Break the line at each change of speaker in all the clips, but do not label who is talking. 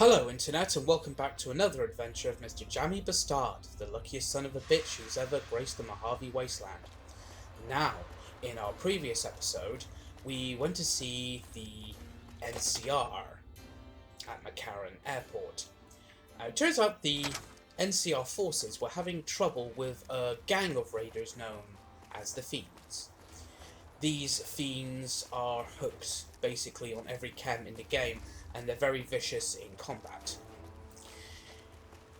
Hello Internet and welcome back to another adventure of Mr. Jammy B'stard, the luckiest son of a bitch who's ever graced the Mojave Wasteland. Now, in our previous episode, we went to see the NCR at McCarran Airport. It turns out the NCR forces were having trouble with a gang of raiders known as the Fiends. These fiends are hooked basically on every chem in the game, and they're very vicious in combat.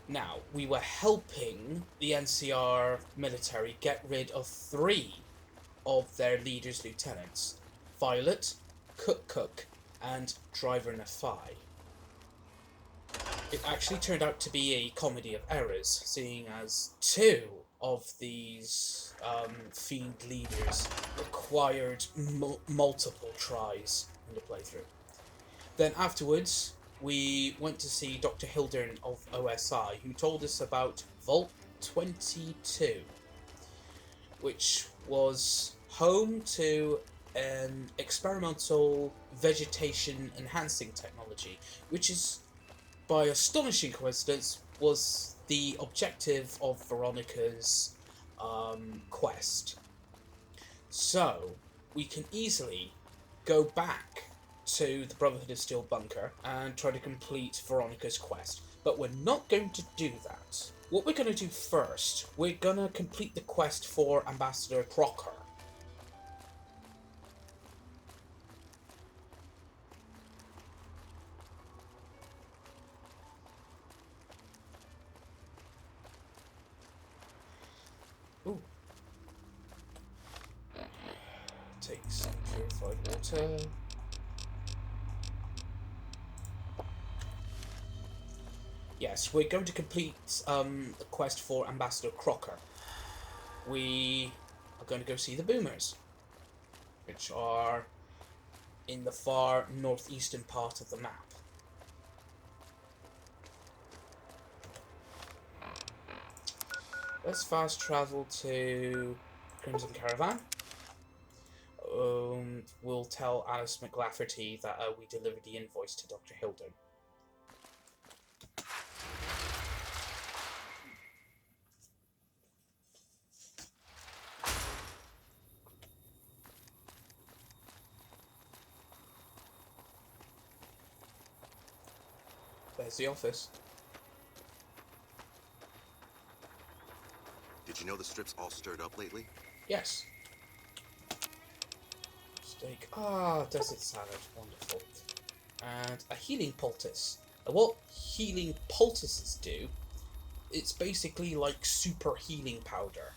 Now, we were helping the NCR military get rid of 3 of their leaders' lieutenants, Violet, Cook, and Driver Nephi. It actually turned out to be a comedy of errors, seeing as 2 of these fiend leaders required multiple tries in the playthrough. Then afterwards, we went to see Dr. Hildern of OSI, who told us about Vault 22, which was home to an experimental vegetation enhancing technology, which is, by astonishing coincidence, was the objective of Veronica's quest. So, we can easily go back to the Brotherhood of Steel bunker and try to complete Veronica's quest. But we're not going to do that. What we're going to do first, we're going to complete the quest for Ambassador Crocker. Ooh. Take some purified water. Yes, we're going to complete the quest for Ambassador Crocker. We are going to go see the Boomers, which are in the far northeastern part of the map. Let's fast travel to Crimson Caravan. We'll tell Alice McLafferty that we delivered the invoice to Dr. Hildern. There's the office.
Did you know the strip's all stirred up lately?
Yes. Steak. Desert salad. Wonderful. And a healing poultice. And what healing poultices do, it's basically like super healing powder.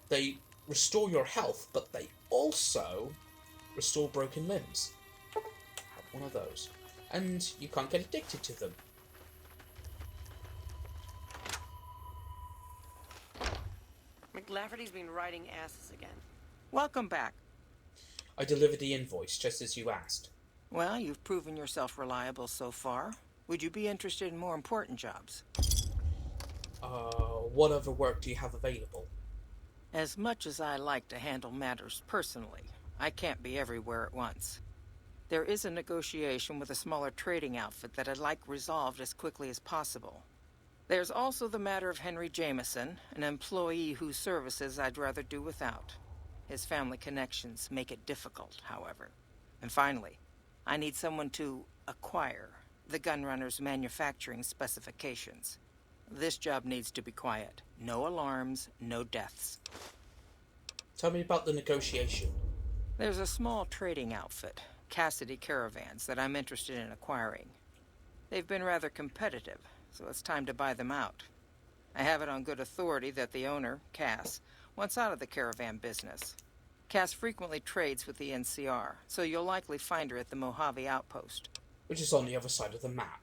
They restore your health, but they also restore broken limbs. Have one of those. And you can't get addicted to them.
McLafferty's been riding asses again.
Welcome back.
I delivered the invoice, just as you asked.
Well, you've proven yourself reliable so far. Would you be interested in more important jobs?
What other work do you have available?
As much as I like to handle matters personally, I can't be everywhere at once. There is a negotiation with a smaller trading outfit that I'd like resolved as quickly as possible. There's also the matter of Henry Jameson, an employee whose services I'd rather do without. His family connections make it difficult, however. And finally, I need someone to acquire the gunrunner's manufacturing specifications. This job needs to be quiet. No alarms, no deaths.
Tell me about the negotiation.
There's a small trading outfit, Cassidy Caravans, that I'm interested in acquiring. They've been rather competitive, so it's time to buy them out. I have it on good authority that the owner, Cass, wants out of the caravan business. Cass frequently trades with the NCR, so you'll likely find her at the Mojave outpost.
Which is on the other side of the map.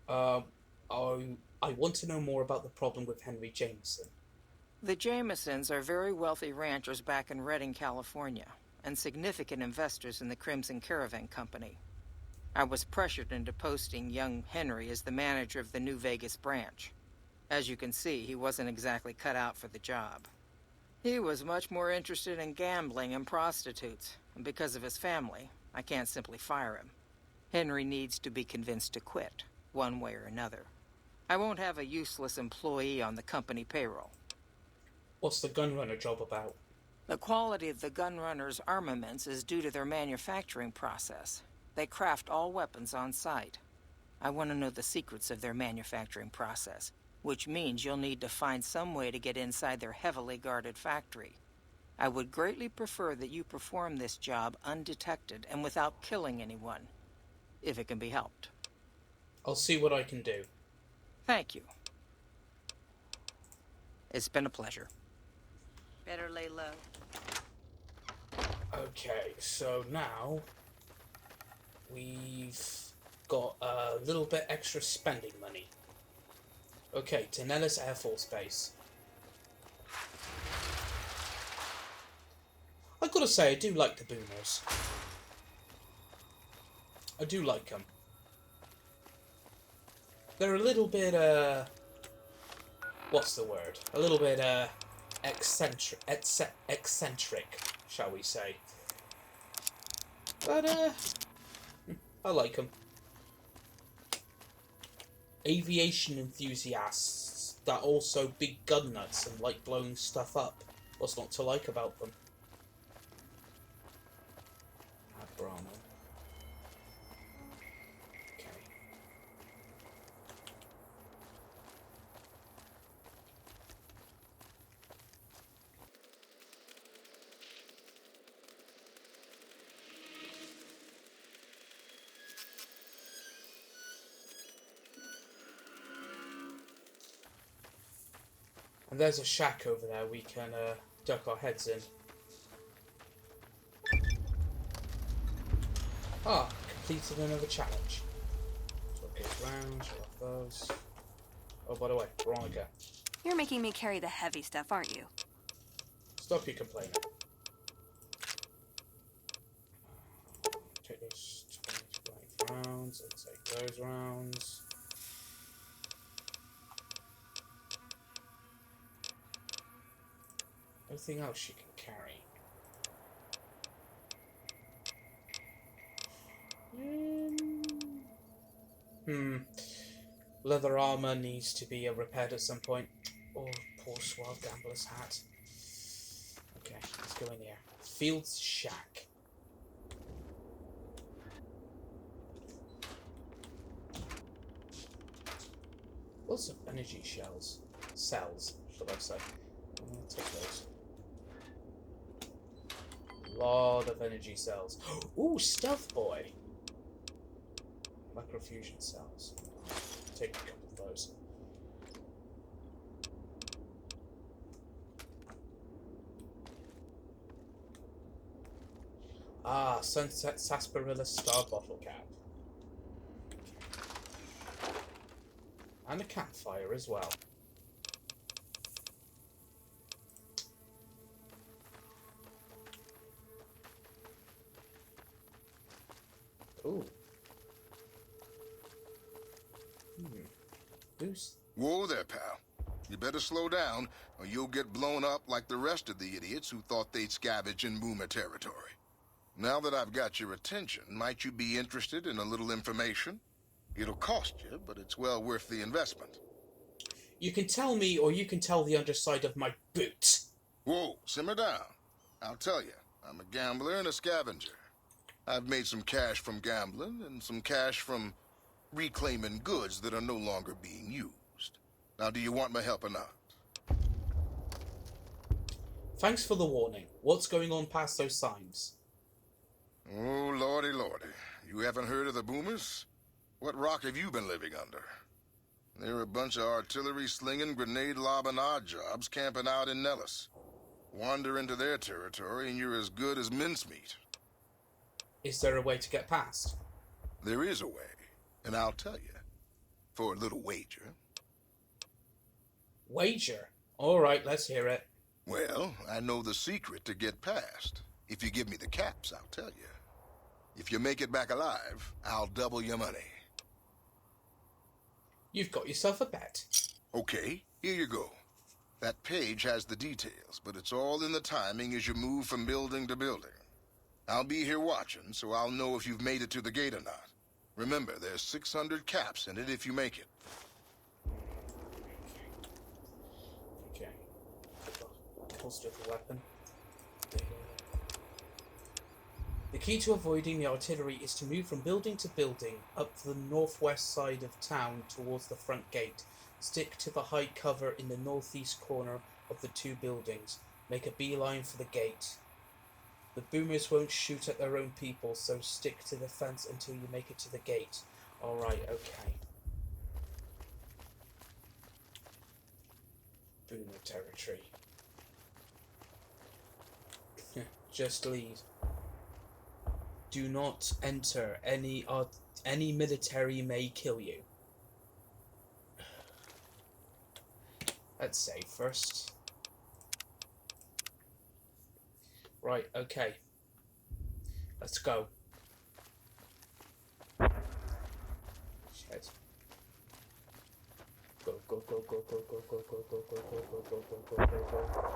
I want to know more about the problem with Henry Jameson.
The Jamesons are very wealthy ranchers back in Redding, California, and significant investors in the Crimson Caravan Company. I was pressured into posting young Henry as the manager of the New Vegas branch. As you can see, he wasn't exactly cut out for the job. He was much more interested in gambling and prostitutes, and because of his family, I can't simply fire him. Henry needs to be convinced to quit, one way or another. I won't have a useless employee on the company payroll.
What's the gunrunner job about?
The quality of the gunrunners' armaments is due to their manufacturing process. They craft all weapons on site. I want to know the secrets of their manufacturing process, which means you'll need to find some way to get inside their heavily guarded factory. I would greatly prefer that you perform this job undetected and without killing anyone, if it can be helped.
I'll see what I can do.
Thank you. It's been a pleasure. Better lay low.
Okay, so now we've got a little bit extra spending money. Okay, to Nellis Air Force Base. I've got to say, I do like the boomers. I do like them. They're a little bit, what's the word? A little bit, eccentric, shall we say. But, I like them. Aviation enthusiasts that are also big gun nuts and like blowing stuff up. What's not to like about them? Brahma. Okay. And there's a shack over there we can duck our heads in. Ah, completed another challenge. Swap those rounds, swap those. Oh, by the way, Veronica.
You're making me carry the heavy stuff, aren't you?
Stop your complaining. Take those 20 rounds and take those rounds. Anything else you can carry? Leather armor needs to be repaired at some point. Oh, poor suave gambler's hat. Okay, let's go in here. Field's shack. Lots of energy shells. Cells, should I say. I'm gonna take those. Lot of energy cells. Ooh, stealth boy. Microfusion cells. Take a couple of those. Ah, Sunset Sarsaparilla Star Bottle Cap. And a campfire as well. Ooh. Boost.
Whoa there, pal. You better slow down, or you'll get blown up like the rest of the idiots who thought they'd scavenge in boomer territory. Now that I've got your attention, might you be interested in a little information? It'll cost you, but it's well worth the investment.
You can tell me, or you can tell the underside of my boot.
Whoa, simmer down. I'll tell you, I'm a gambler and a scavenger. I've made some cash from gambling and some cash from reclaiming goods that are no longer being used. Now, do you want my help or not?
Thanks for the warning. What's going on past those signs?
Oh, lordy, lordy. You haven't heard of the boomers? What rock have you been living under? They're a bunch of artillery-slinging, grenade-lobbing odd jobs camping out in Nellis. Wander into their territory and you're as good as mincemeat.
Is there a way to get past?
There is a way, and I'll tell you. For a little wager.
Wager? Alright, let's hear it.
Well, I know the secret to get past. If you give me the caps, I'll tell you. If you make it back alive, I'll double your money.
You've got yourself a bet.
Okay, here you go. That page has the details, but it's all in the timing as you move from building to building. I'll be here watching, so I'll know if you've made it to the gate or not. Remember, there's 600 caps in it if you make it.
Okay. Holster the weapon. The key to avoiding the artillery is to move from building to building, up the northwest side of town towards the front gate. Stick to the high cover in the northeast corner of the two buildings. Make a beeline for the gate. The boomers won't shoot at their own people, so stick to the fence until you make it to the gate. Alright, okay. Boomer territory. Just lead. Do not enter. Any military may kill you. Let's save first. Right, okay. Let's go. Shit. Go, go, go, go, go, go, go, go, go, go, go, go, go, go, go, go, go.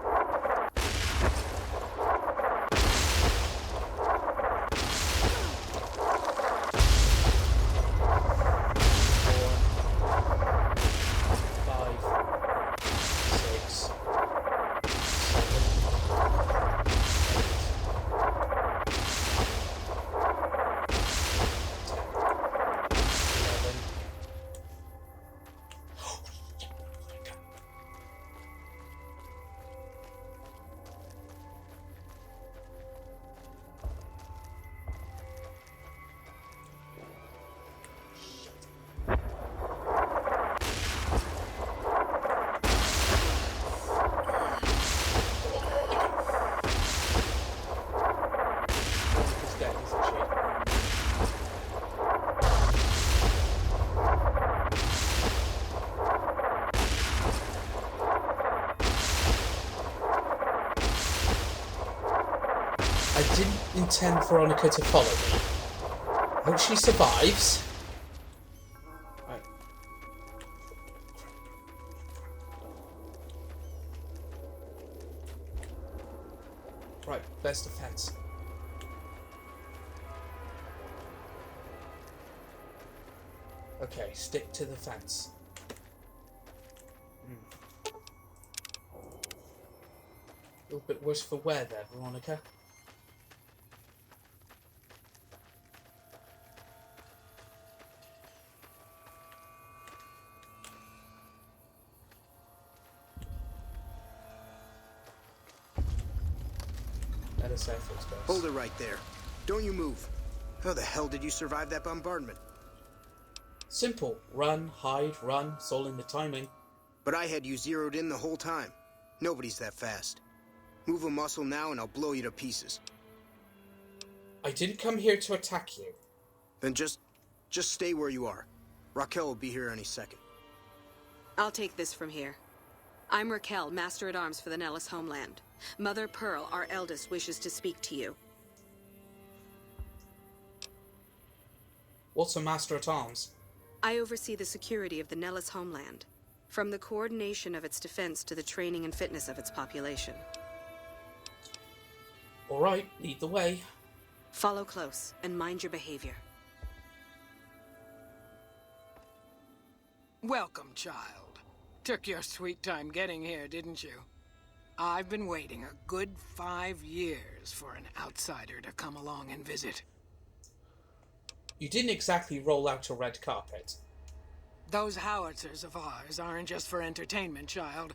I didn't intend Veronica to follow me. I hope she survives. Right. Right, best defense. Okay, stick to the fence. A little bit worse for wear there, Veronica. Nellis Air Force base.
Hold it right there. Don't you move. How the hell did you survive that bombardment?
Simple. Run, hide, run. It's all in the timing.
But I had you zeroed in the whole time. Nobody's that fast. Move a muscle now and I'll blow you to pieces.
I didn't come here to attack you.
Then just stay where you are. Raquel will be here any second.
I'll take this from here. I'm Raquel, Master-at-Arms for the Nellis Homeland. Mother Pearl, our eldest, wishes to speak to you.
What's a Master-at-Arms?
I oversee the security of the Nellis Homeland, from the coordination of its defense to the training and fitness of its population.
Alright, lead the way.
Follow close and mind your behavior.
Welcome, child. Took your sweet time getting here, didn't you? I've been waiting a good 5 years for an outsider to come along and visit.
You didn't exactly roll out a red carpet.
Those howitzers of ours aren't just for entertainment, child.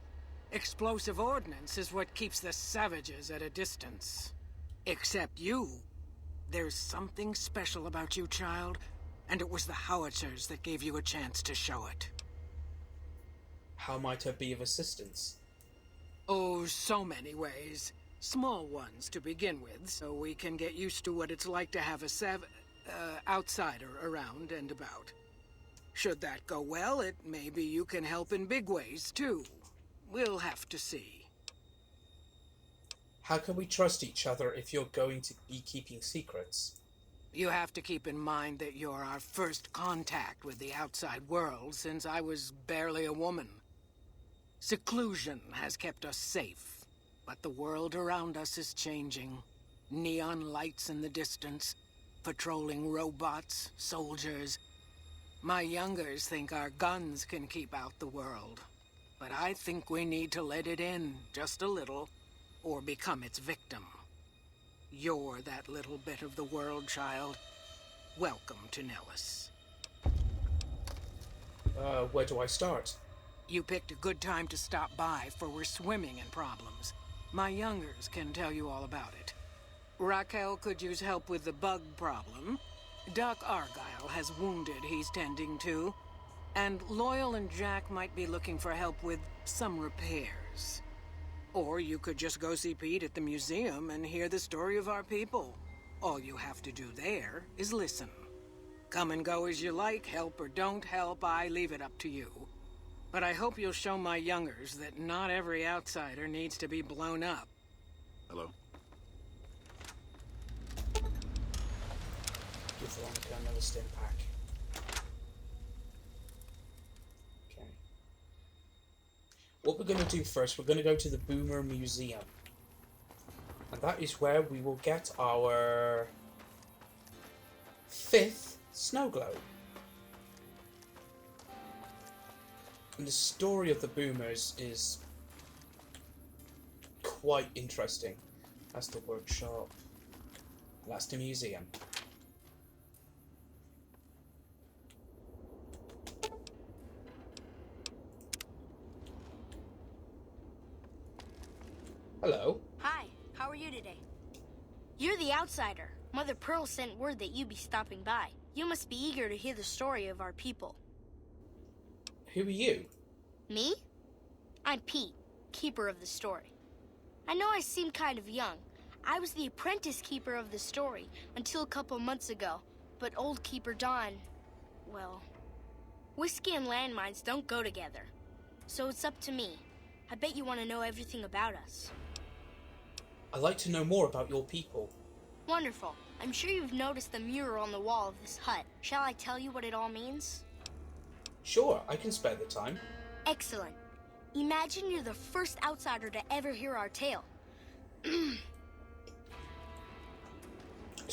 Explosive ordnance is what keeps the savages at a distance. Except you. There's something special about you, child, and it was the howitzers that gave you a chance to show it.
How might I be of assistance?
Oh, so many ways. Small ones to begin with, so we can get used to what it's like to have a outsider around and about. Should that go well, maybe you can help in big ways, too. We'll have to see.
How can we trust each other if you're going to be keeping secrets?
You have to keep in mind that you're our first contact with the outside world since I was barely a woman. Seclusion has kept us safe, but the world around us is changing. Neon lights in the distance, patrolling robots, soldiers. My youngers think our guns can keep out the world. But I think we need to let it in, just a little, or become its victim. You're that little bit of the world, child. Welcome to Nellis.
Where do I start?
You picked a good time to stop by, for we're swimming in problems. My youngers can tell you all about it. Raquel could use help with the bug problem. Doc Argyle has wounded he's tending to. And Loyal and Jack might be looking for help with some repairs. Or you could just go see Pete at the museum and hear the story of our people. All you have to do there is listen. Come and go as you like, help or don't help, I leave it up to you. But I hope you'll show my youngers that not every outsider needs to be blown up.
Hello?
Give Veronica another stim pack. Okay. What we're going to do first, we're going to go to the Boomer Museum. And that is where we will get our 5th snow globe. And the story of the Boomers is quite interesting. That's the workshop. That's the museum. Hello.
Hi, how are you today? You're the outsider. Mother Pearl sent word that you'd be stopping by. You must be eager to hear the story of our people.
Who are you?
Me? I'm Pete, keeper of the story. I know I seem kind of young. I was the apprentice keeper of the story until a couple months ago, but old Keeper Don, well, whiskey and landmines don't go together. So it's up to me. I bet you want to know everything about us.
I'd like to know more about your people.
Wonderful. I'm sure you've noticed the mural on the wall of this hut. Shall I tell you what it all means?
Sure, I can spare the time.
Excellent. Imagine you're the first outsider to ever hear our tale.
It's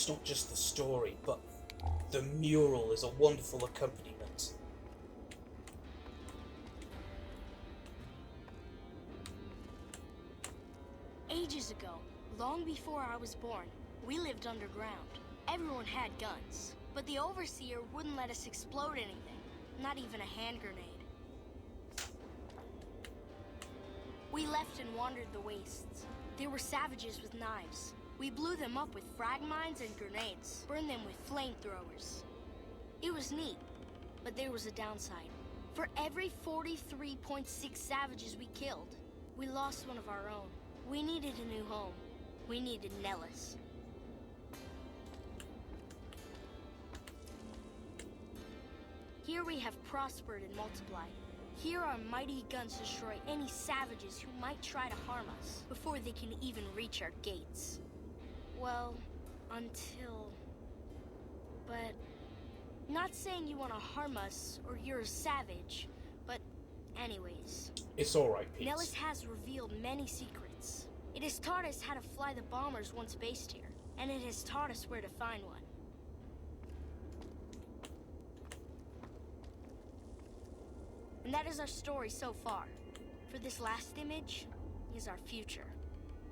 not just the story, but the mural is a wonderful accompaniment.
Ages ago, long before I was born, we lived underground. Everyone had guns, but the Overseer wouldn't let us explode anything, not even a hand grenade. We left and wandered the wastes. There were savages with knives. We blew them up with frag mines and grenades, burned them with flamethrowers. It was neat, but there was a downside. For every 43.6 savages we killed, we lost one of our own. We needed a new home. We needed Nellis. Here we have prospered and multiplied. Here our mighty guns destroy any savages who might try to harm us before they can even reach our gates. Well, until... But... Not saying you want to harm us or you're a savage, but anyways.
It's alright, Pete.
Nellis has revealed many secrets. It has taught us how to fly the bombers once based here, and it has taught us where to find one. And that is our story so far. For this last image is our future.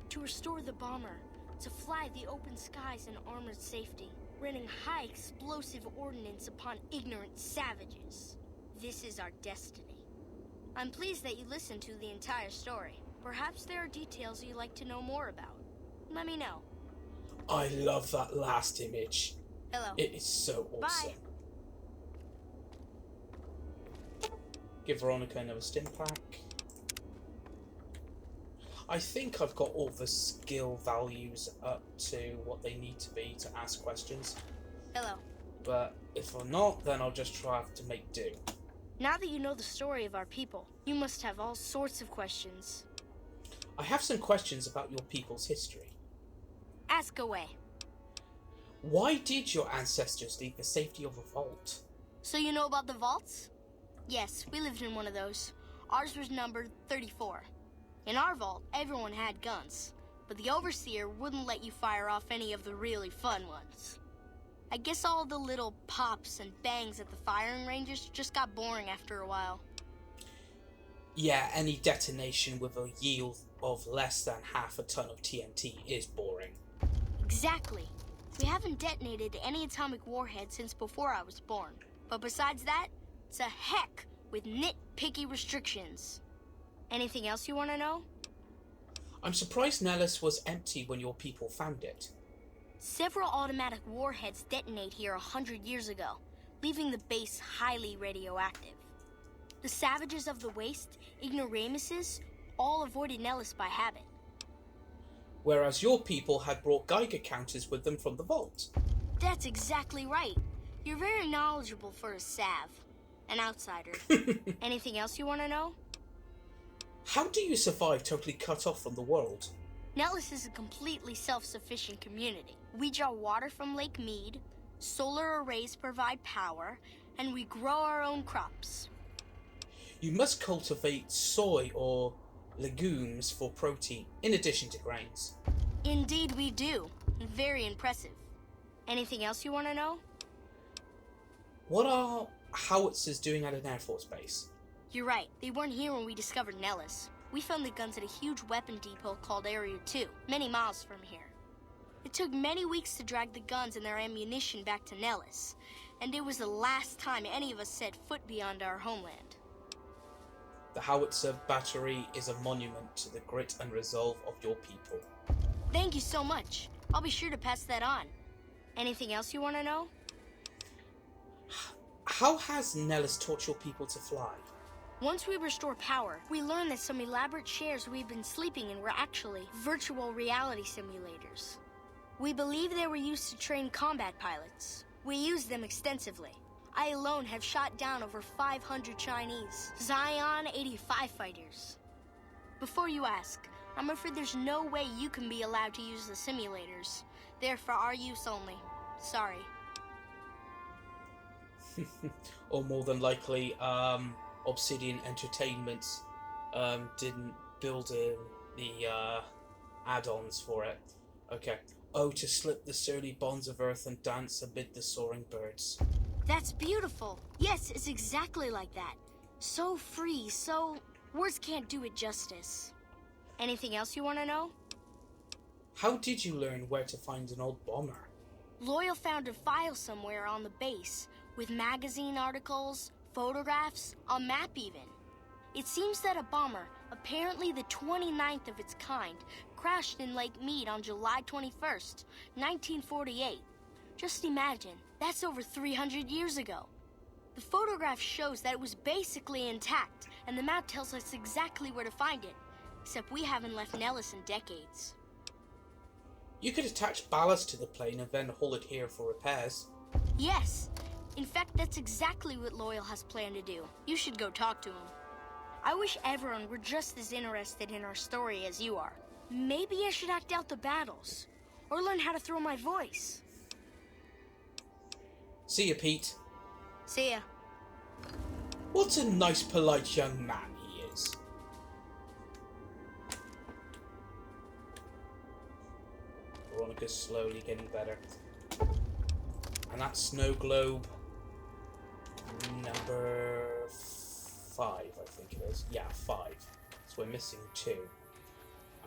To restore the bomber, to fly the open skies in armored safety, raining high explosive ordnance upon ignorant savages. This is our destiny. I'm pleased that you listened to the entire story. Perhaps there are details you'd like to know more about. Let me know.
I love that last image.
Hello.
It is so awesome.
Bye.
Give Veronica another stim pack. I think I've got all the skill values up to what they need to be to ask questions.
Hello.
But if I'm not, then I'll just try to make do.
Now that you know the story of our people, you must have all sorts of questions.
I have some questions about your people's history.
Ask away.
Why did your ancestors leave the safety of a vault?
So you know about the vaults? Yes, we lived in one of those. Ours was numbered 34. In our vault, everyone had guns, but the Overseer wouldn't let you fire off any of the really fun ones. I guess all the little pops and bangs at the firing ranges just got boring after a while.
Yeah, any detonation with a yield of less than half a ton of TNT is boring.
Exactly. We haven't detonated any atomic warheads since before I was born. But besides that, it's a heck with nitpicky restrictions. Anything else you want to know?
I'm surprised Nellis was empty when your people found it.
Several automatic warheads detonate here 100 years ago, leaving the base highly radioactive. The savages of the waste, ignoramuses, all avoided Nellis by habit.
Whereas your people had brought Geiger counters with them from the vault.
That's exactly right. You're very knowledgeable for a Sav. An outsider. Anything else you want to know?
How do you survive totally cut off from the world?
Nellis is a completely self-sufficient community. We draw water from Lake Mead, solar arrays provide power, and we grow our own crops.
You must cultivate soy or legumes for protein, in addition to grains.
Indeed we do. Very impressive. Anything else you want to know?
What are howitzers doing at an Air Force base?
You're right. They weren't here when we discovered Nellis. We found the guns at a huge weapon depot called Area 2, many miles from here. It took many weeks to drag the guns and their ammunition back to Nellis, and it was the last time any of us set foot beyond our homeland.
The howitzer battery is a monument to the grit and resolve of your people.
Thank you so much. I'll be sure to pass that on. Anything else you want to know?
How has Nellis taught your people to fly?
Once we restore power, we learned that some elaborate chairs we've been sleeping in were actually virtual reality simulators. We believe they were used to train combat pilots. We used them extensively. I alone have shot down over 500 Chinese Zion 85 fighters. Before you ask, I'm afraid there's no way you can be allowed to use the simulators. They're for our use only. Sorry.
Or more than likely, Obsidian Entertainment didn't build in the add-ons for it. Okay. Oh, to slip the surly bonds of earth and dance amid the soaring birds.
That's beautiful. Yes, it's exactly like that. So free, so... words can't do it justice. Anything else you want to know?
How did you learn where to find an old bomber?
Loyal found a file somewhere on the base, with magazine articles, photographs, a map even. It seems that a bomber, apparently the 29th of its kind, crashed in Lake Mead on July 21st, 1948. Just imagine, that's over 300 years ago. The photograph shows that it was basically intact, and the map tells us exactly where to find it, except we haven't left Nellis in decades.
You could attach ballast to the plane and then haul it here for repairs.
Yes. In fact, that's exactly what Loyal has planned to do. You should go talk to him. I wish everyone were just as interested in our story as you are. Maybe I should act out the battles, or learn how to throw my voice.
See ya, Pete.
See ya.
What a nice, polite young man he is. Veronica's slowly getting better. And that's snow globe number 5, I think it is. Yeah, 5. So we're missing 2.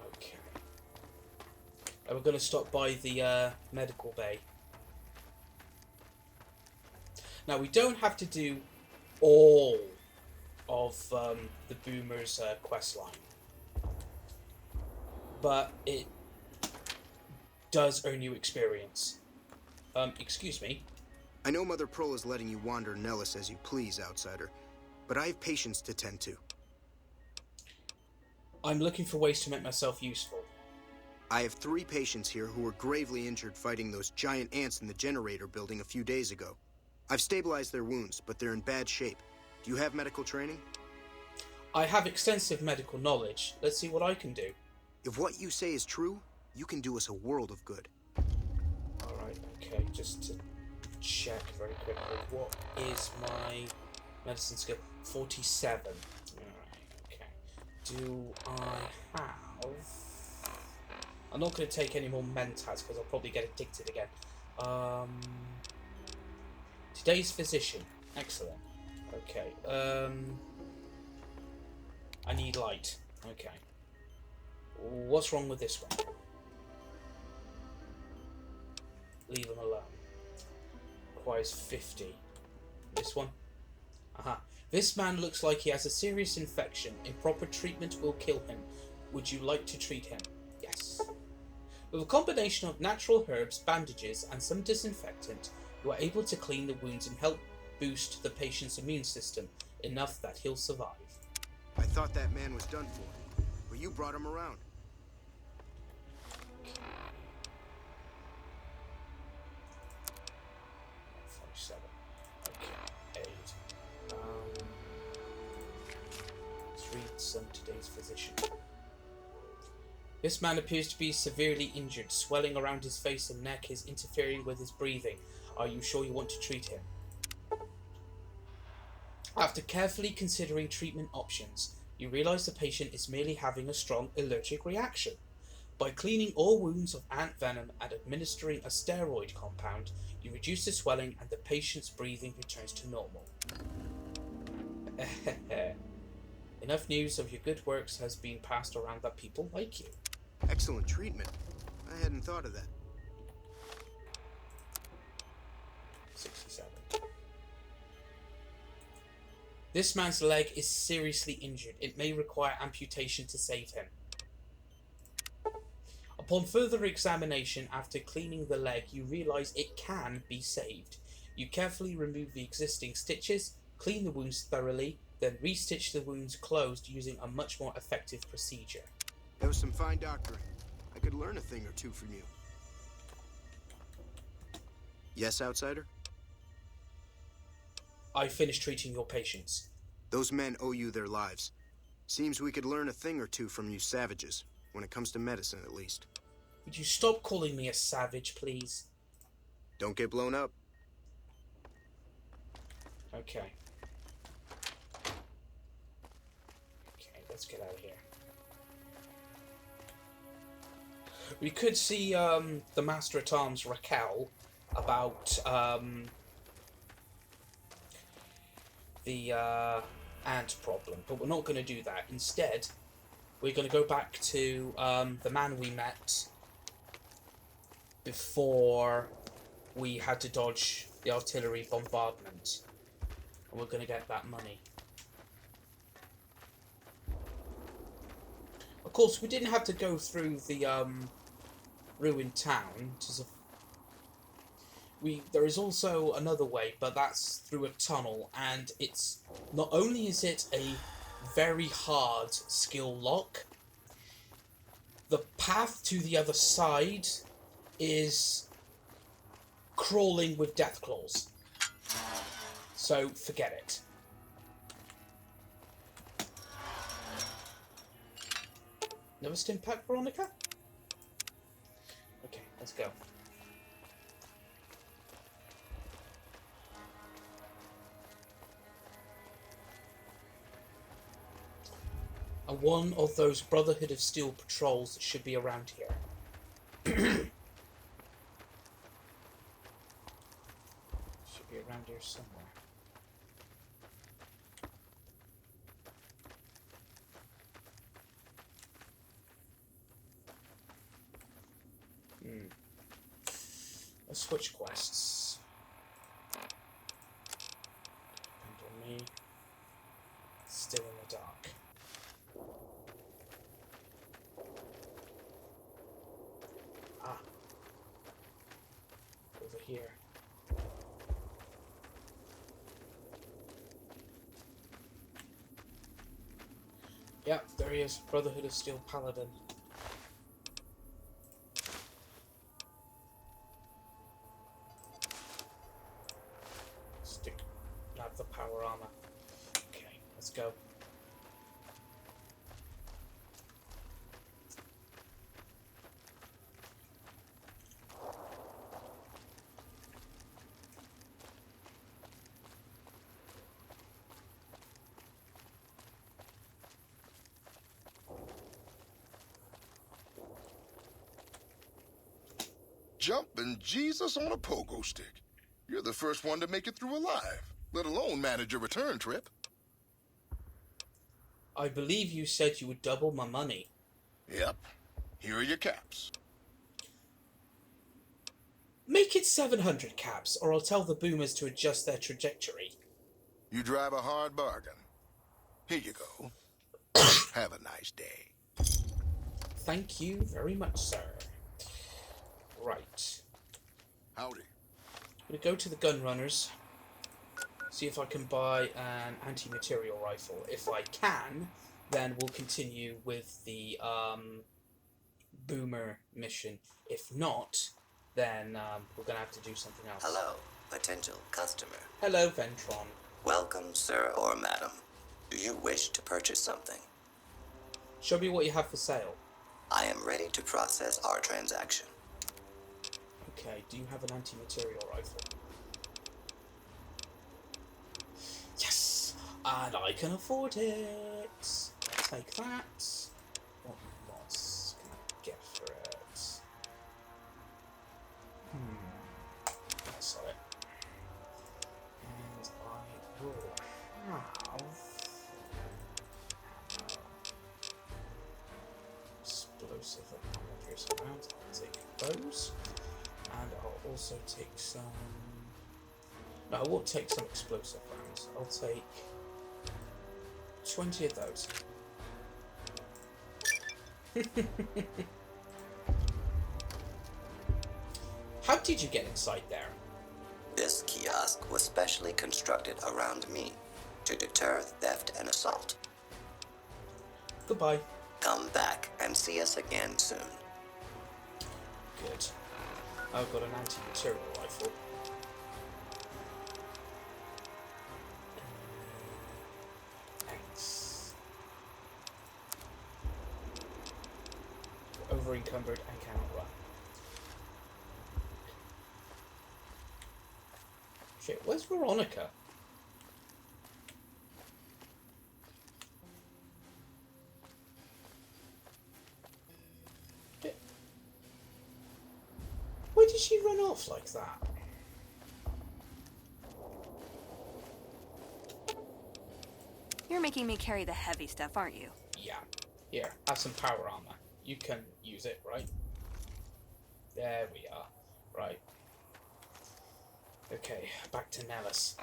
Okay. And we're going to stop by the medical bay. Now, we don't have to do all of the Boomer's quest line. But it does earn you experience. Excuse me.
I know Mother Pearl is letting you wander Nellis as you please, outsider, but I have patients to tend to.
I'm looking for ways to make myself useful.
I have 3 patients here who were gravely injured fighting those giant ants in the generator building a few days ago. I've stabilized their wounds, but they're in bad shape. Do you have medical training?
I have extensive medical knowledge. Let's see what I can do.
If what you say is true, you can do us a world of good.
Alright, okay, just to check very quickly. What is my medicine skill? 47. Alright, okay. Do I have... I'm not going to take any more mentats because I'll probably get addicted again. Today's physician. Excellent. Okay. I need light. Okay. What's wrong with this one? Leave him alone. Requires 50. This one? Aha. This man looks like he has a serious infection. Improper treatment will kill him. Would you like to treat him? Yes. With a combination of natural herbs, bandages, and some disinfectant, you are able to clean the wounds and help boost the patient's immune system enough that he'll survive.
I thought that man was done for, but you brought him around.
47. Okay, 8. Let's read some today's physician. This man appears to be severely injured. Swelling around his face and neck is interfering with his breathing. Are you sure you want to treat him? After carefully considering treatment options, you realize the patient is merely having a strong allergic reaction. By cleaning all wounds of ant venom and administering a steroid compound, you reduce the swelling and the patient's breathing returns to normal. Enough news of your good works has been passed around that people like you.
Excellent treatment. I hadn't thought of that.
67. This man's leg is seriously injured. It may require amputation to save him. Upon further examination, after cleaning the leg, you realize it can be saved. You carefully remove the existing stitches, clean the wounds thoroughly, then restitch the wounds closed using a much more effective procedure.
That was some fine doctoring. I could learn a thing or two from you. Yes, outsider?
I finished treating your patients.
Those men owe you their lives. Seems we could learn a thing or two from you savages, when it comes to medicine at least.
Would you stop calling me a savage, please?
Don't get blown up.
Okay. Okay, let's get out of here. We could see the Master-at-Arms Raquel about the ant problem, but we're not going to do that. Instead, we're going to go back to the man we met before we had to dodge the artillery bombardment, and we're going to get that money. Of course, we didn't have to go through the ruined town. There is also another way, but that's through a tunnel, and it's not only is it a very hard skill lock, the path to the other side is crawling with death claws. So forget it. Never stim pack, Veronica? Okay, let's go. And one of those Brotherhood of Steel patrols should be around here. Should be around here somewhere. Let's switch quests. Depend on me. Still in the dark. Ah. Over here. Yep, there he is. Brotherhood of Steel Paladin. Grab the power armor. Okay, let's go.
Jumping Jesus on a pogo stick. You're You're the first one to make it through alive, let alone manage a return trip.
I believe you said you would double my money.
Yep. Here are your caps.
Make it 700 caps, or I'll tell the boomers to adjust their trajectory.
You drive a hard bargain. Here you go. Have a nice day.
Thank you very much, sir. Right.
Howdy.
I'm going to go to the gun runners. See if I can buy an anti-material rifle. If I can, then we'll continue with the boomer mission. If not, then we're going to have to do something else.
Hello, potential customer.
Hello, Ventron.
Welcome, sir or madam. Do you wish to purchase something?
Show me what you have for sale.
I am ready to process our transaction.
Okay, do you have an anti-material rifle? Yes! And I can afford it! Take that. What mods can I get for it? That's it. And I will have... explosive ammo rounds. I'll take those. And I'll also take some... No, I won't take some explosive rounds. I'll take 20 of those. How did you get inside there?
This kiosk was specially constructed around me to deter theft and assault.
Goodbye.
Come back and see us again soon.
Good. I've got an anti-material rifle. Thanks. Over encumbered and cannot run. Shit, where's Veronica? Why did she run off like that?
You're making me carry the heavy stuff, aren't you?
Yeah. Here, have some power armor. You can use it, right? There we are. Right. Okay, back to Nellis.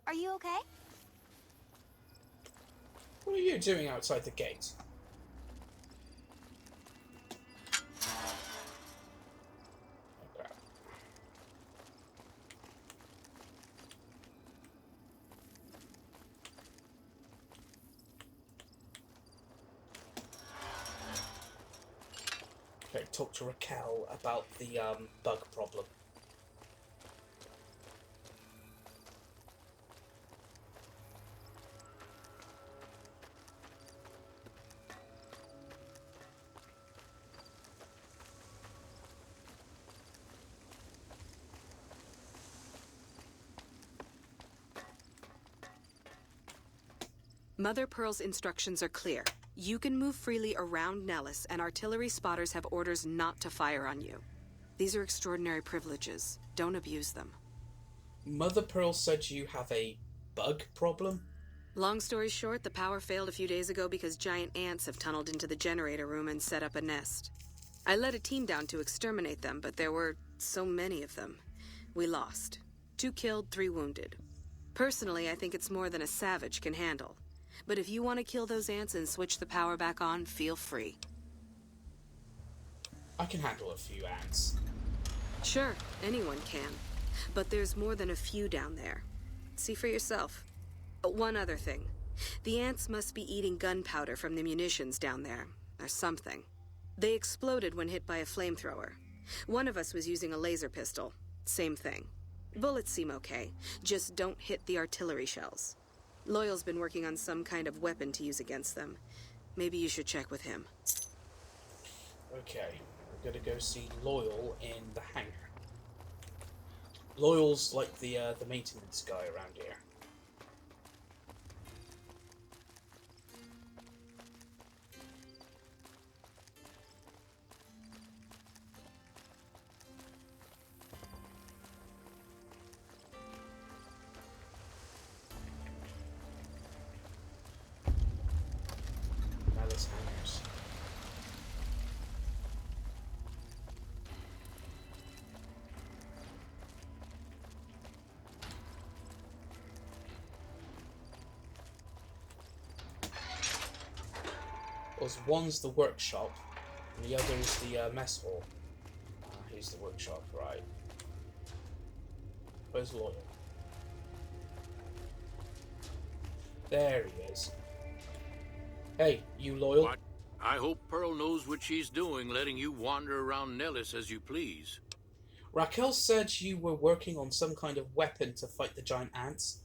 Are you okay?
What are you doing outside the gate? Okay. Okay, talk to Raquel about the bug problem.
Mother Pearl's instructions are clear. You can move freely around Nellis, and artillery spotters have orders not to fire on you. These are extraordinary privileges. Don't abuse them.
Mother Pearl said you have a bug problem?
Long story short, the power failed a few days ago because giant ants have tunneled into the generator room and set up a nest. I led a team down to exterminate them, but there were so many of them. We lost. 2 killed, 3 wounded. Personally, I think it's more than a savage can handle. But if you want to kill those ants and switch the power back on, feel free.
I can handle a few ants.
Sure, anyone can. But there's more than a few down there. See for yourself. One other thing. The ants must be eating gunpowder from the munitions down there, or something. They exploded when hit by a flamethrower. One of us was using a laser pistol. Same thing. Bullets seem okay. Just don't hit the artillery shells. Loyal's been working on some kind of weapon to use against them. Maybe you should check with him.
Okay. gonna go see Loyal in the hangar. Loyal's like the maintenance guy around here. Nellis hangars. One's the workshop, and the other's the mess hall. Here's the workshop, right. Where's Loyal? There he is. Hey, you Loyal?
What? I hope Pearl knows what she's doing, letting you wander around Nellis as you please.
Raquel said you were working on some kind of weapon to fight the giant ants.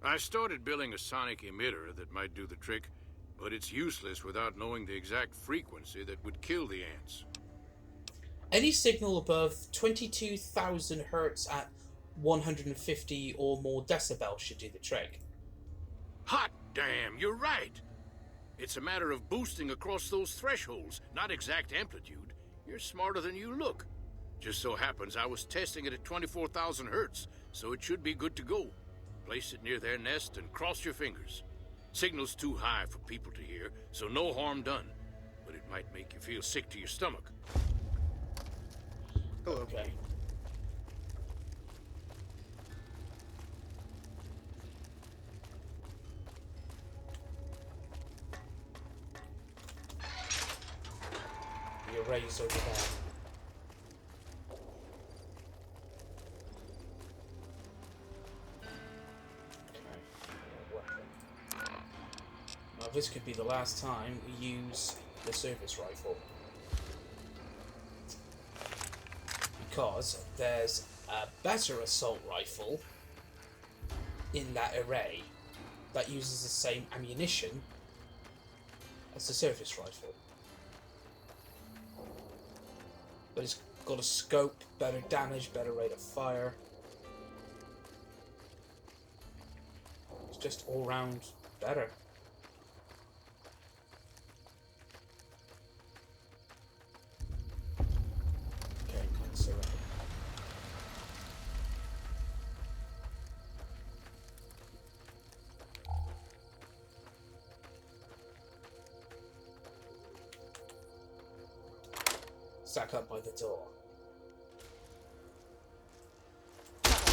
I started building a sonic emitter that might do the trick, but it's useless without knowing the exact frequency that would kill the ants.
Any signal above 22,000 hertz at 150 or more decibels should do the trick.
Hot damn, you're right! It's a matter of boosting across those thresholds, not exact amplitude. You're smarter than you look. Just so happens I was testing it at 24,000 hertz, so it should be good to go. Place it near their nest and cross your fingers. Signal's too high for people to hear, so no harm done. But it might make you feel sick to your stomach.
Hello.
Okay. The array's over there. This could be the last time we use the service rifle, because there's a better assault rifle in that array that uses the same ammunition as the service rifle, but it's got a scope, better damage, better rate of fire. It's just all round better. Stack up by the door.
That's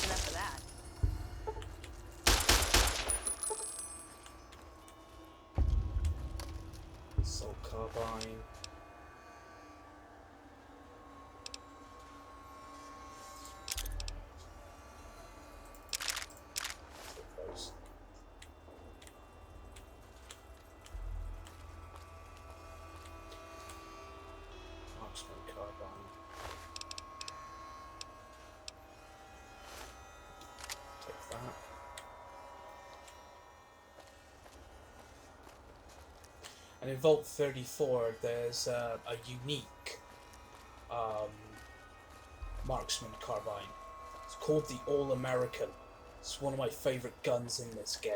enough of that.
Assault carbine. And in Vault 34, there's a unique marksman carbine. It's called the All-American. It's one of my favorite guns in this game.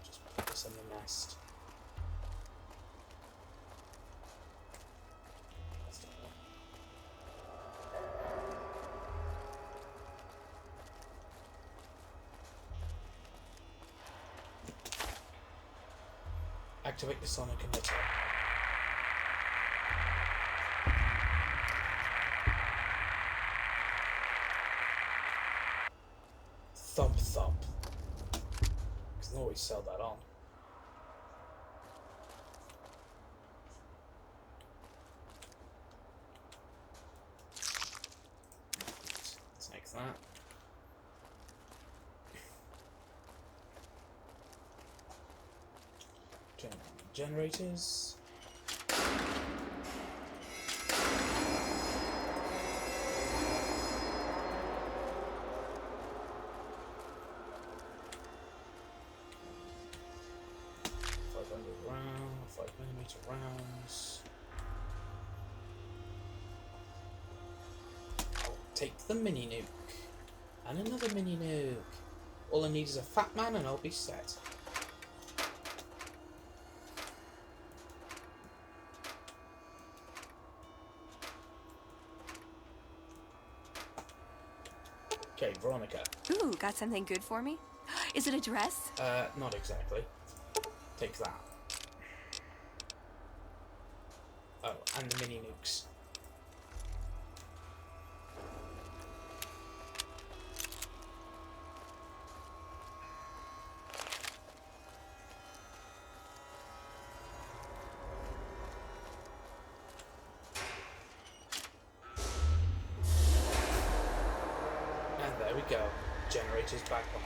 Just put this in the nest. Activate the sonic emitter. Thump thump. Can always sell that on. Take that. Generators. take the mini nuke. And another mini nuke. All I need is a fat man and I'll be set. Okay, Veronica.
Ooh, got something good for me? Is it a dress?
Not exactly. Take that. Oh, and the mini nukes. And there we go. Generator's back on.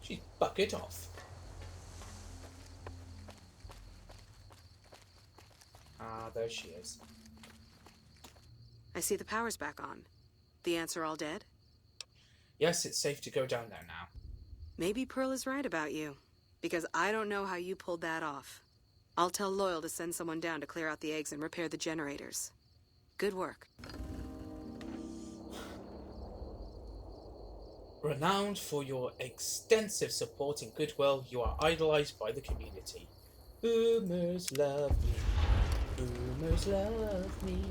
She's bucket off. Ah, there she is.
I see the power's back on. The ants are all dead?
Yes, it's safe to go down there now.
Maybe Pearl is right about you, because I don't know how you pulled that off. I'll tell Loyal to send someone down to clear out the eggs and repair the generators. Good work.
Renowned for your extensive support and goodwill, you are idolized by the community. Boomers love me. Boomers love me.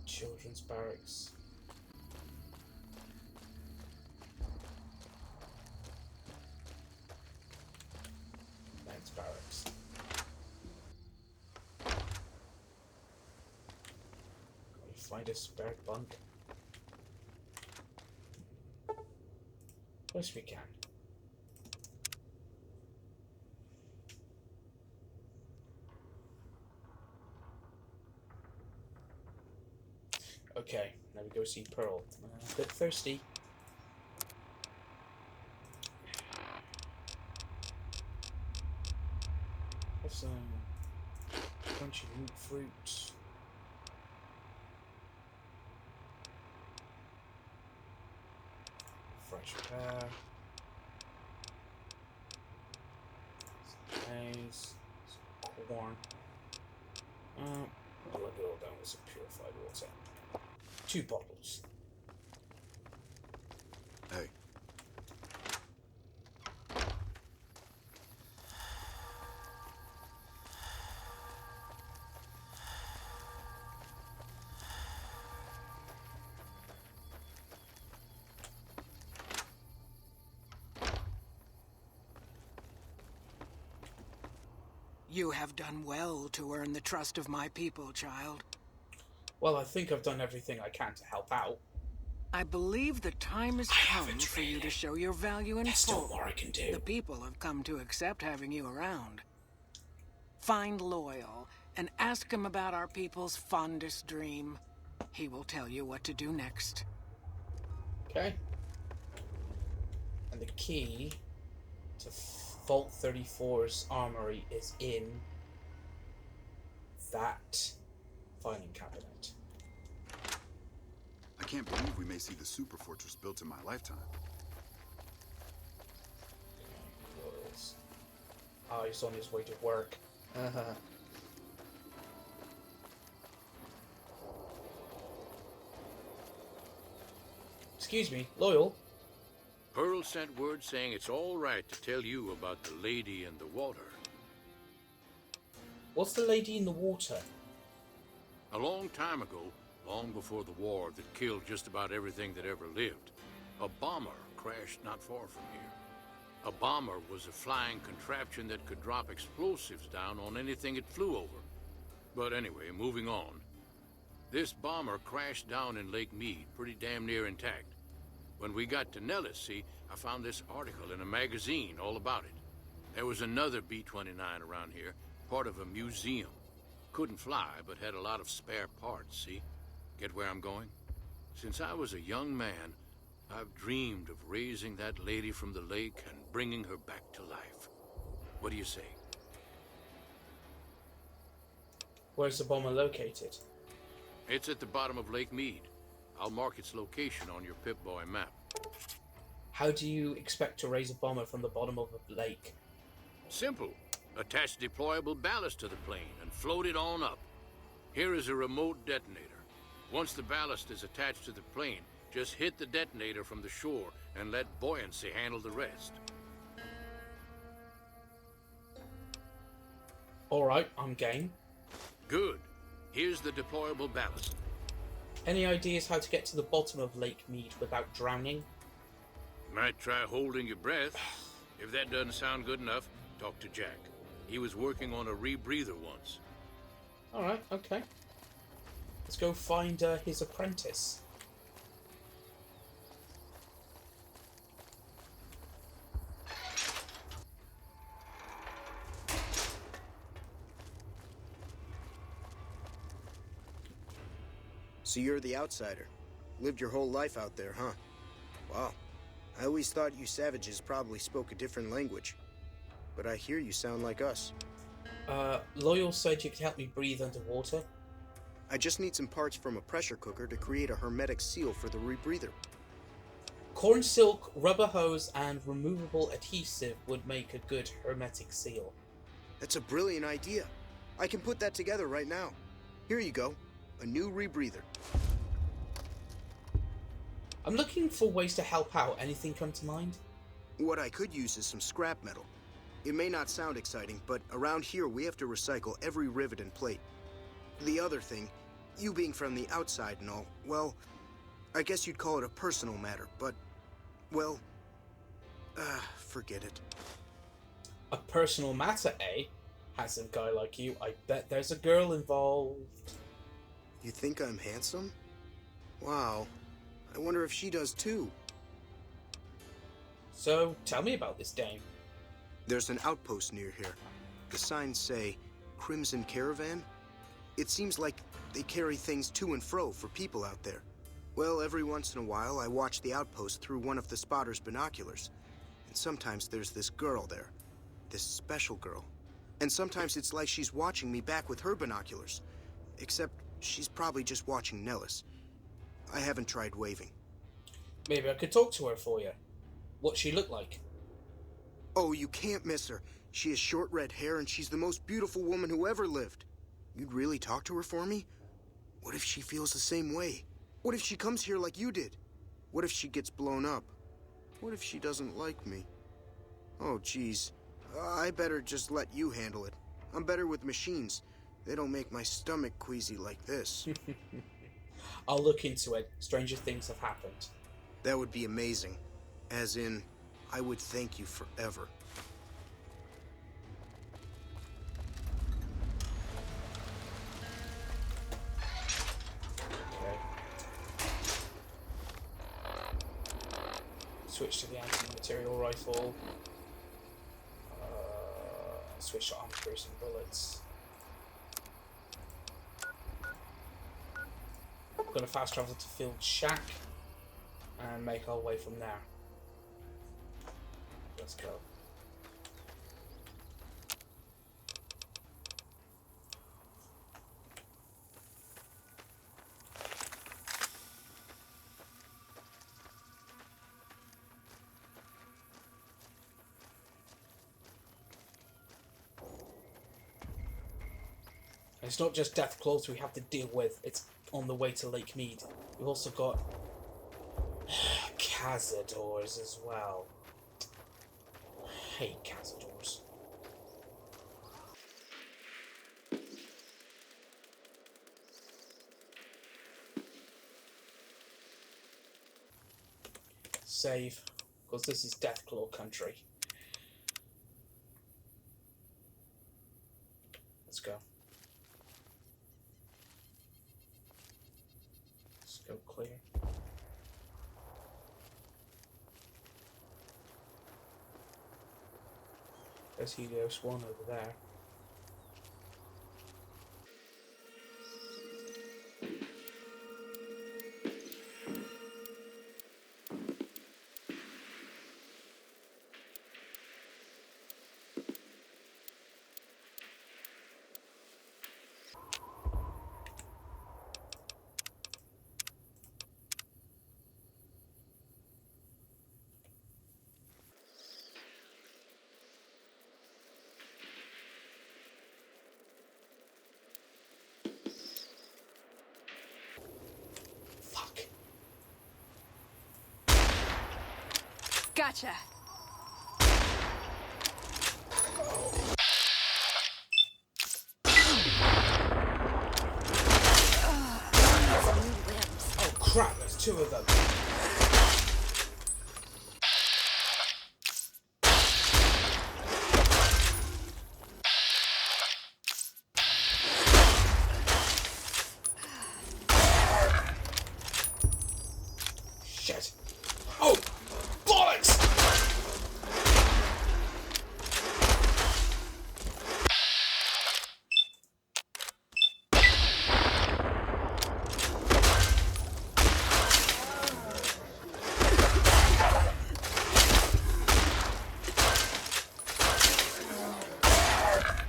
Children's barracks. Men's barracks. Can we find a spare bunk? Of course we can. Okay, now we go see Pearl. A bit thirsty. Have some bunch of root fruits. Fresh pear. Some maize. Some corn. I'll let it all down with some purified water. 2 bottles.
Hey.
You have done well to earn the trust of my people, child.
Well, I think I've done everything I can to help out.
I believe the time has come for you to show your value in
There's
full.
still more I can do.
The people have come to accept having you around. Find Loyal and ask him about our people's fondest dream. He will tell you what to do next.
Okay. And the key to Vault 34's armory is in that filing cabinet.
I can't believe we may see the super fortress built in my lifetime.
Ah, he's on his way to work. Excuse me, Loyal?
Pearl sent word saying it's all right to tell you about the lady in the water.
What's the lady in the water?
A long time ago, long before the war that killed just about everything that ever lived, a bomber crashed not far from here. A bomber was a flying contraption that could drop explosives down on anything it flew over. But anyway, moving on. This bomber crashed down in Lake Mead, pretty damn near intact. When we got to Nellis, see, I found this article in a magazine all about it. There was another B-29 around here, part of a museum. Couldn't fly, but had a lot of spare parts, see? Get where I'm going? Since I was a young man, I've dreamed of raising that lady from the lake and bringing her back to life. What do you say?
Where's the bomber located?
It's at the bottom of Lake Mead. I'll mark its location on your Pip-Boy map.
How do you expect to raise a bomber from the bottom of a lake?
Simple. Attach deployable ballast to the plane and float it on up. Here is a remote detonator. Once the ballast is attached to the plane, just hit the detonator from the shore and let buoyancy handle the rest.
Alright, I'm game.
Good. Here's the deployable ballast.
Any ideas how to get to the bottom of Lake Mead without drowning?
Might try holding your breath. If that doesn't sound good enough, talk to Jack. He was working on a rebreather once.
Alright, okay. Let's go find his apprentice.
So you're the outsider. Lived your whole life out there, huh? Wow. I always thought you savages probably spoke a different language. But I hear you sound like us.
Loyal said you could help me breathe underwater.
I just need some parts from a pressure cooker to create a hermetic seal for the rebreather.
Corn silk, rubber hose, and removable adhesive would make a good hermetic seal.
That's a brilliant idea. I can put that together right now. Here you go. A new rebreather.
I'm looking for ways to help out. Anything come to mind?
What I could use is some scrap metal. It may not sound exciting, but around here we have to recycle every rivet and plate. The other thing, you being from the outside and all, well, I guess you'd call it a personal matter, but, well, forget it.
A personal matter, eh? Handsome guy like you, I bet there's a girl involved.
You think I'm handsome? Wow. I wonder if she does too.
So, tell me about this dame.
There's an outpost near here. The signs say, Crimson Caravan. It seems like they carry things to and fro for people out there. Well, every once in a while, I watch the outpost through one of the spotter's binoculars. And sometimes there's this girl there. This special girl. And sometimes it's like she's watching me back with her binoculars. Except she's probably just watching Nellis. I haven't tried waving.
Maybe I could talk to her for you. What's she look like?
Oh, you can't miss her. She has short red hair and she's the most beautiful woman who ever lived. You'd really talk to her for me? What if she feels the same way? What if she comes here like you did? What if she gets blown up? What if she doesn't like me? Oh, geez. I better just let you handle it. I'm better with machines. They don't make my stomach queasy like this.
I'll look into it. Stranger things have happened.
That would be amazing. As in, I would thank you forever.
Okay. Switch to the anti-material rifle. Switch to armor-piercing bullets. We're gonna fast travel to Field Shack and make our way from there. Let's go. It's not just death claws we have to deal with, it's on the way to Lake Mead. We've also got cazadors as well. I hate cazadors. Save, because this is Deathclaw country. Let's go. Let's go clear. There's Helios 1 over there.
Gotcha.
Oh crap, there's two of them. Shit. Oh! Bollocks!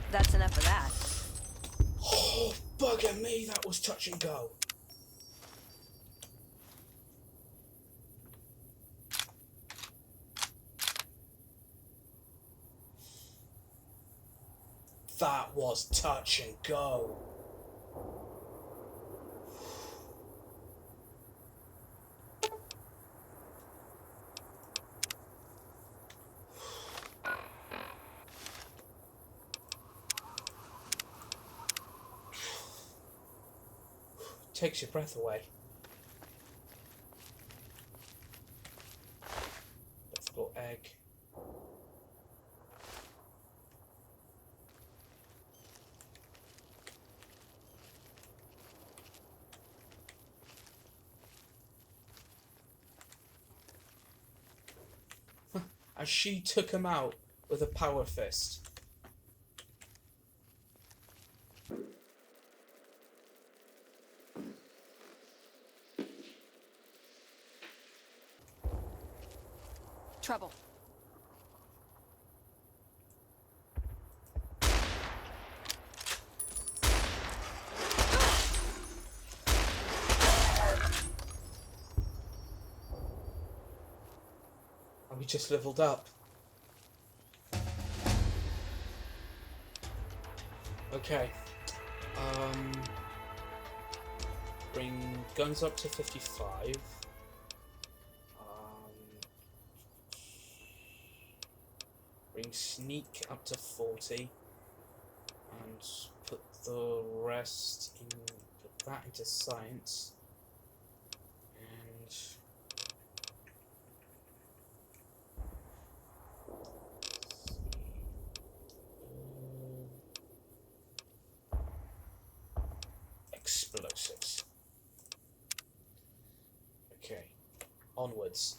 That's enough of that.
Oh, bugger me, that was touch and go. That was touch and go. Takes your breath away. Let's go egg. As she took him out with a power fist.
Trouble.
And we just leveled up. Okay. Bring guns up to 55. Bring sneak up to 40. And put the rest in, put that into science. And explosives. Okay, onwards.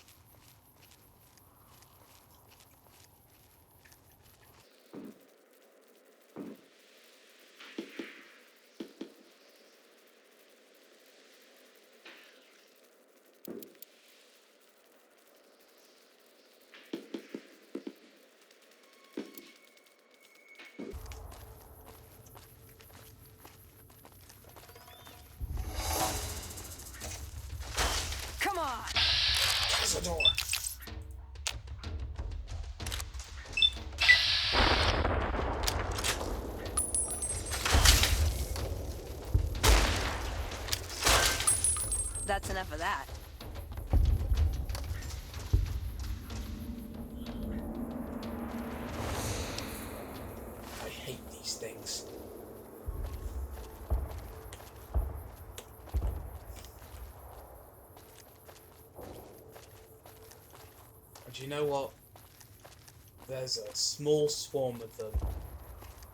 Come on!
Cazador!
That's enough of that.
I hate these things. And you know what? There's a small swarm of them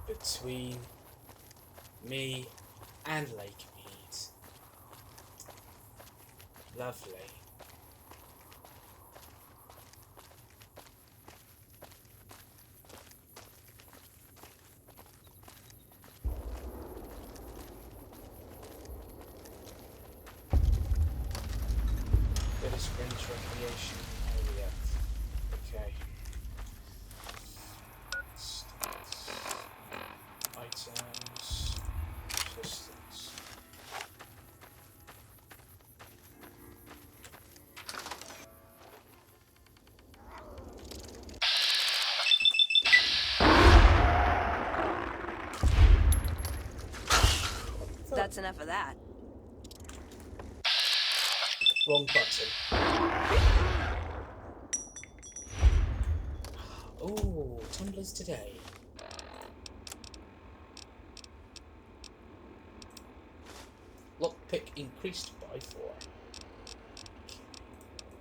between me and Lake Mead. Lovely. recreation area. Okay. Stats. Items. Systems.
That's enough of that.
Wrong button. Oh, tumblers today. Lockpick increased by 4.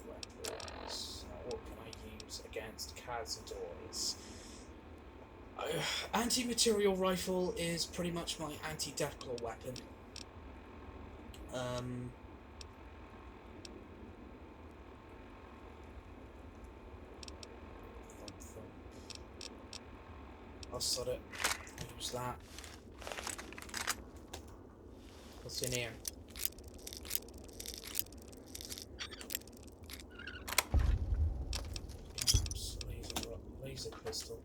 Weapons. Now what can I use against Cazadors? Anti-material rifle is pretty much my anti-deckler weapon. I'll sod it. I'll use that. What's in here? Laser pistol.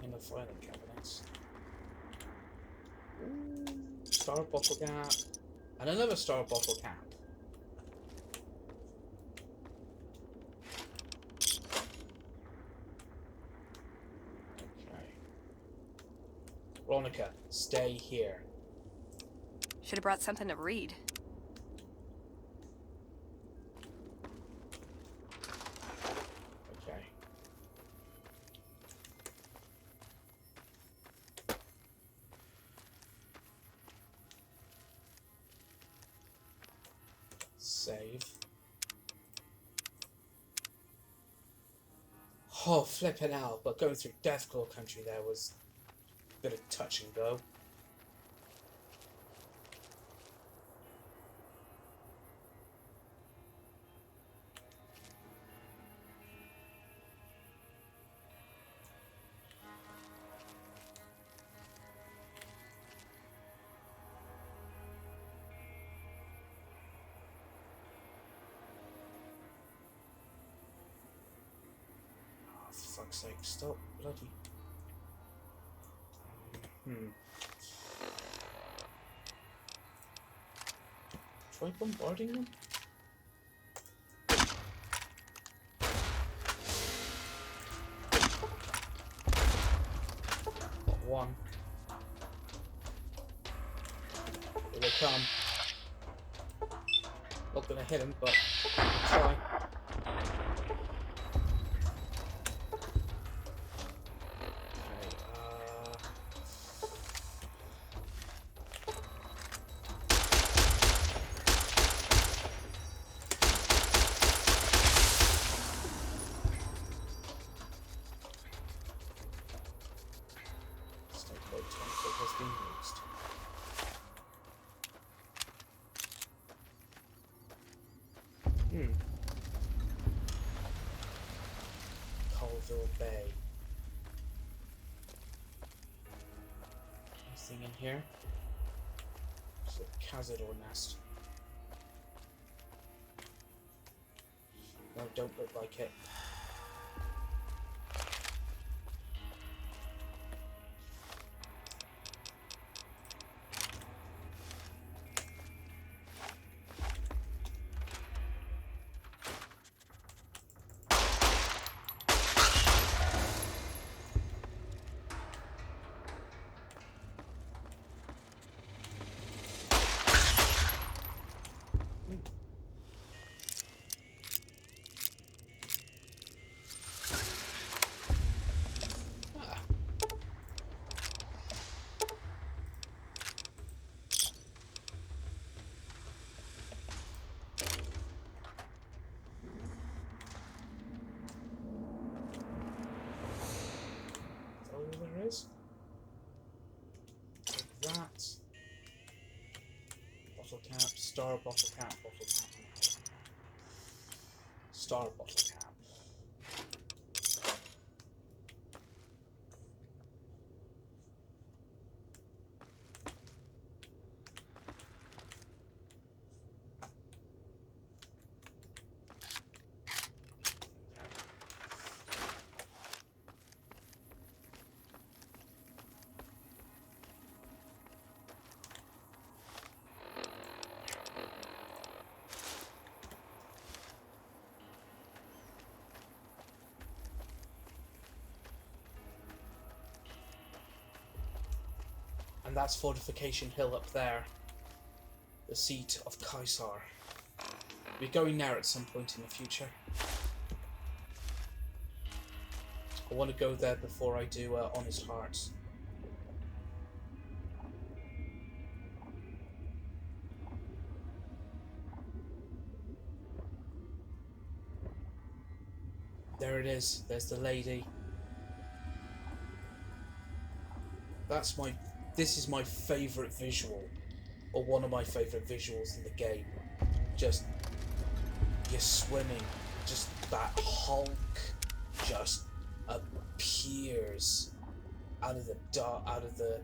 In the filing cabinets. Star bottle cap. And another star bottle cap. Okay. Veronica, stay here.
Should have brought something to read.
Okay. Save. Oh, flipping out, but going through Deathclaw country there was a bit of touch and go. For fuck's sake, stop, bloody. Try bombarding them? Got one. Here they come. Not gonna hit him, but try. Colville Bay. Anything in here? It's a Cazador nest. No, don't look like it. There is. Take that. Bottle cap, star bottle cap, bottle cap. Star bottle cap. And that's Fortification Hill up there. The seat of Caesar. We're going there at some point in the future. I want to go there before I do Honest Hearts. There it is. There's the lady. This is my favourite visual, or one of my favourite visuals in the game. Just, you're swimming, just that Hulk just appears out of the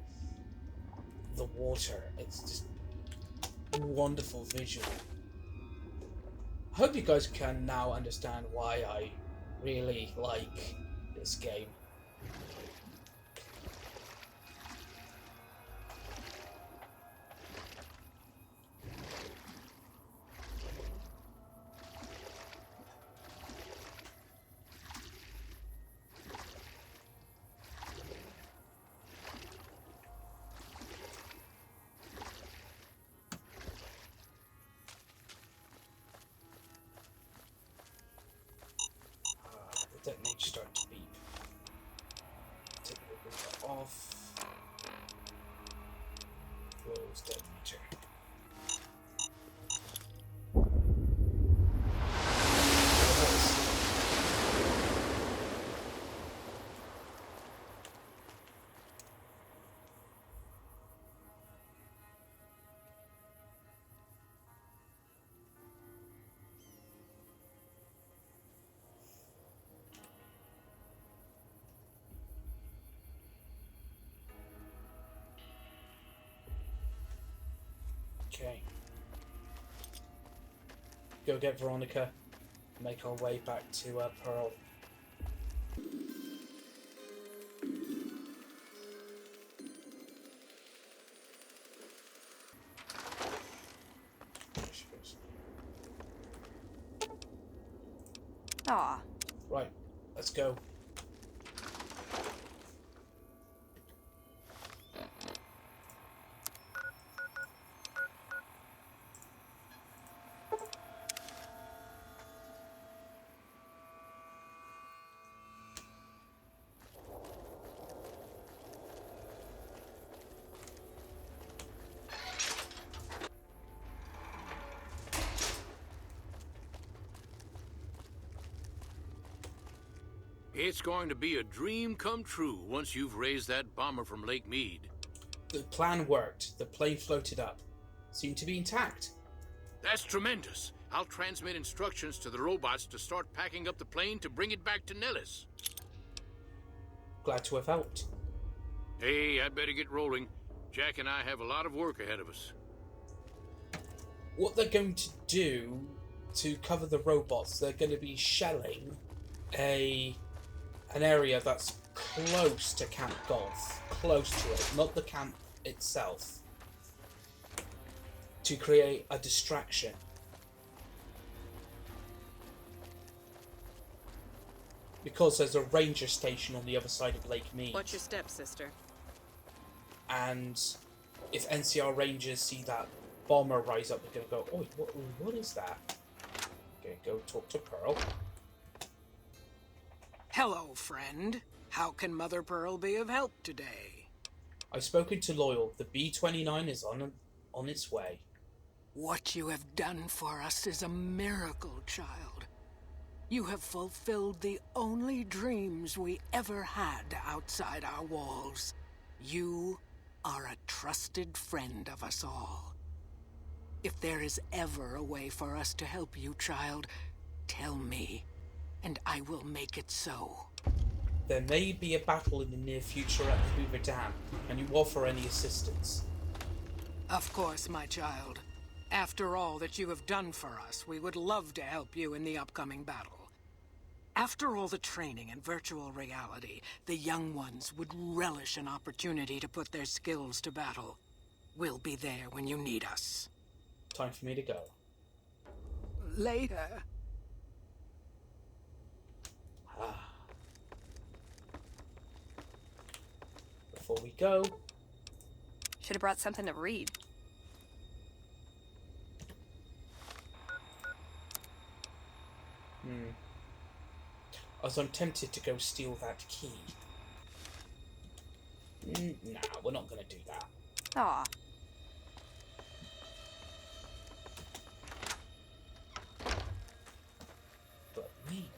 water. It's just a wonderful visual. I hope you guys can now understand why I really like this game. The detonator start to beep. Take the booster off. Close detonator. Okay. Go get Veronica. Make our way back to Pearl. There she goes.
Aw.
Right, let's go.
It's going to be a dream come true once you've raised that bomber from Lake Mead.
The plan worked. The plane floated up. Seemed to be intact.
That's tremendous. I'll transmit instructions to the robots to start packing up the plane to bring it back to Nellis.
Glad to have helped.
Hey, I'd better get rolling. Jack and I have a lot of work ahead of us.
What they're going to do to cover the robots, they're going to be shelling an area that's close to Camp Golf. Close to it, not the camp itself. To create a distraction. Because there's a ranger station on the other side of Lake Mead.
Watch your steps, sister.
And if NCR Rangers see that bomber rise up, they're going to go, oh, what is that? Okay, go talk to Pearl.
Hello, friend. How can Mother Pearl be of help today?
I've spoken to Loyal. The B-29 is on its way.
What you have done for us is a miracle, child. You have fulfilled the only dreams we ever had outside our walls. You are a trusted friend of us all. If there is ever a way for us to help you, child, tell me, and I will make it so.
There may be a battle in the near future at the Hoover Dam, and you offer any assistance.
Of course, my child. After all that you have done for us, we would love to help you in the upcoming battle. After all the training in virtual reality, the young ones would relish an opportunity to put their skills to battle. We'll be there when you need us.
Time for me to go.
Later.
Before we go,
Should have brought something to read.
I was tempted to go steal that key. Nah, we're not gonna do that.
Aw.
But maybe...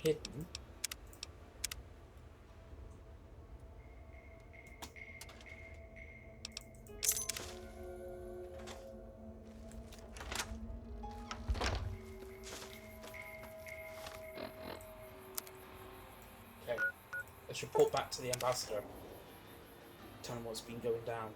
hidden... Let's report back to the Ambassador. Tell him what's been going down.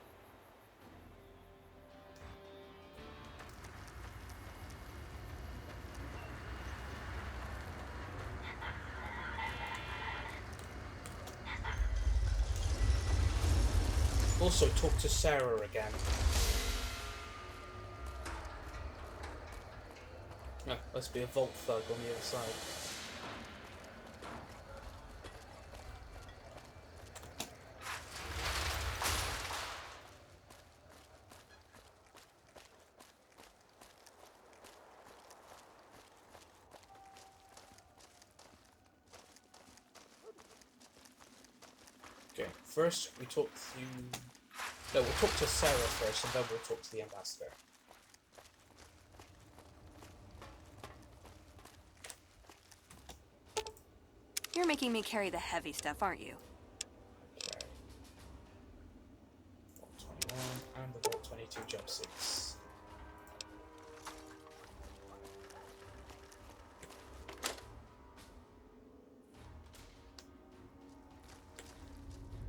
Also, talk to Sarah again. Oh, must be a vault thug on the other side. Okay, first we talk to... No, we'll talk to Sarah first, and then we'll talk to the Ambassador.
You're making me carry the heavy stuff, aren't you?
Okay. Vault 21 and the Vault 22 jumpsuits.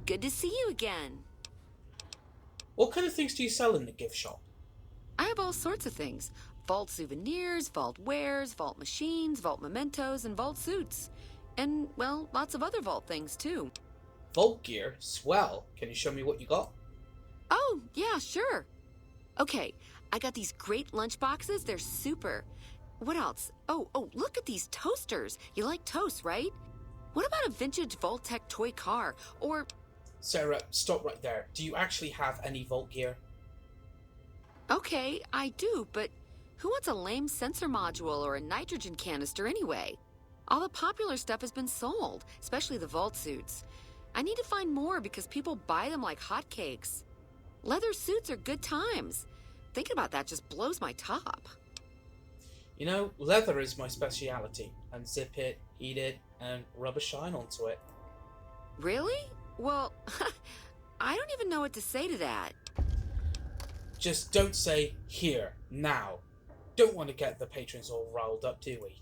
Good to see you again.
What kind of things do you sell in the gift shop?
I have all sorts of things. Vault souvenirs, vault wares, vault machines, vault mementos, and vault suits. And, well, lots of other vault things, too.
Vault gear? Swell. Can you show me what you got?
Oh, yeah, sure. Okay, I got these great lunch boxes. They're super. What else? Oh, look at these toasters. You like toast, right? What about a vintage Vault-Tec toy car? Or...
Sarah, stop right there. Do you actually have any vault gear?
Okay, I do, but who wants a lame sensor module or a nitrogen canister anyway? All the popular stuff has been sold, especially the vault suits. I need to find more because people buy them like hotcakes. Leather suits are good times. Thinking about that just blows my top.
You know, leather is my speciality. Unzip it, heat it, and rub a shine onto it.
Really? Well, I don't even know what to say to that.
Just don't say, here, now. Don't want to get the patrons all riled up, do we?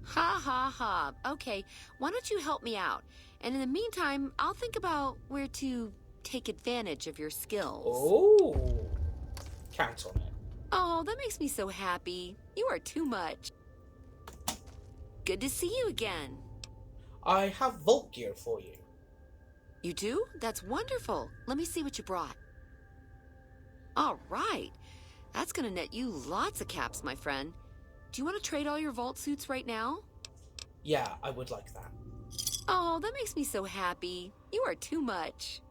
Ha ha ha. Okay, why don't you help me out? And in the meantime, I'll think about where to take advantage of your skills.
Oh, count on it.
Oh, that makes me so happy. You are too much. Good to see you again.
I have vault gear for you.
You do? That's wonderful. Let me see what you brought. All right. That's gonna net you lots of caps, my friend. Do you want to trade all your vault suits right now?
Yeah, I would like that.
Oh, that makes me so happy. You are too much.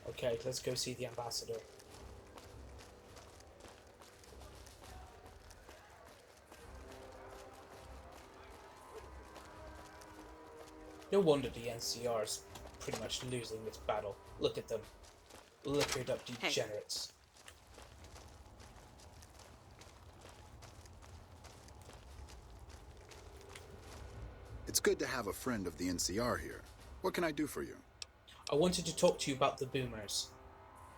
Okay, let's go see the Ambassador. No wonder the NCR's pretty much losing this battle. Look at them. Liquored up degenerates.
It's good to have a friend of the NCR here. What can I do for you?
I wanted to talk to you about the boomers.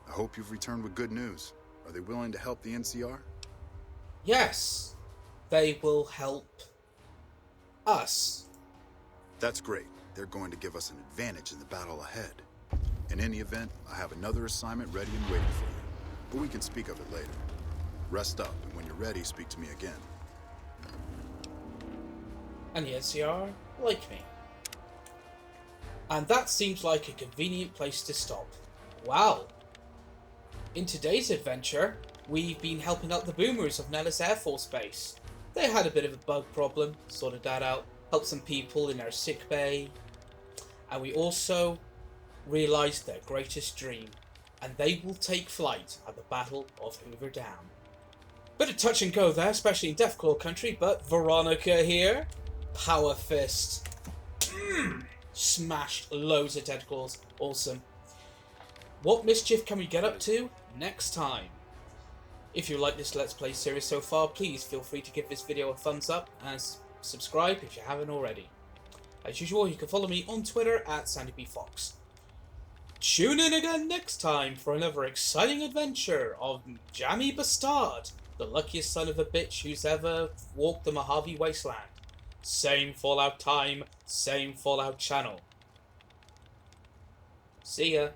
I hope you've returned with good news. Are they willing to help the NCR?
Yes! They will help us.
That's great. They're going to give us an advantage in the battle ahead. In any event, I have another assignment ready and waiting for you. But we can speak of it later. Rest up, and when you're ready, speak to me again.
And the NCR like me. And that seems like a convenient place to stop. Wow. In today's adventure, we've been helping out the boomers of Nellis Air Force Base. They had a bit of a bug problem, sorted that out, helped some people in their sick bay, and we also realised their greatest dream, and they will take flight at the Battle of Hoover Dam. Bit of touch and go there, especially in Deathclaw country, but Veronica here, power fist, smashed loads of Deathclaws, awesome. What mischief can we get up to next time? If you like this Let's Play series so far, please feel free to give this video a thumbs up and subscribe if you haven't already. As usual, you can follow me on Twitter at SandyBFox. Tune in again next time for another exciting adventure of Jammy B'stard, the luckiest son of a bitch who's ever walked the Mojave Wasteland. Same Fallout time, same Fallout channel. See ya.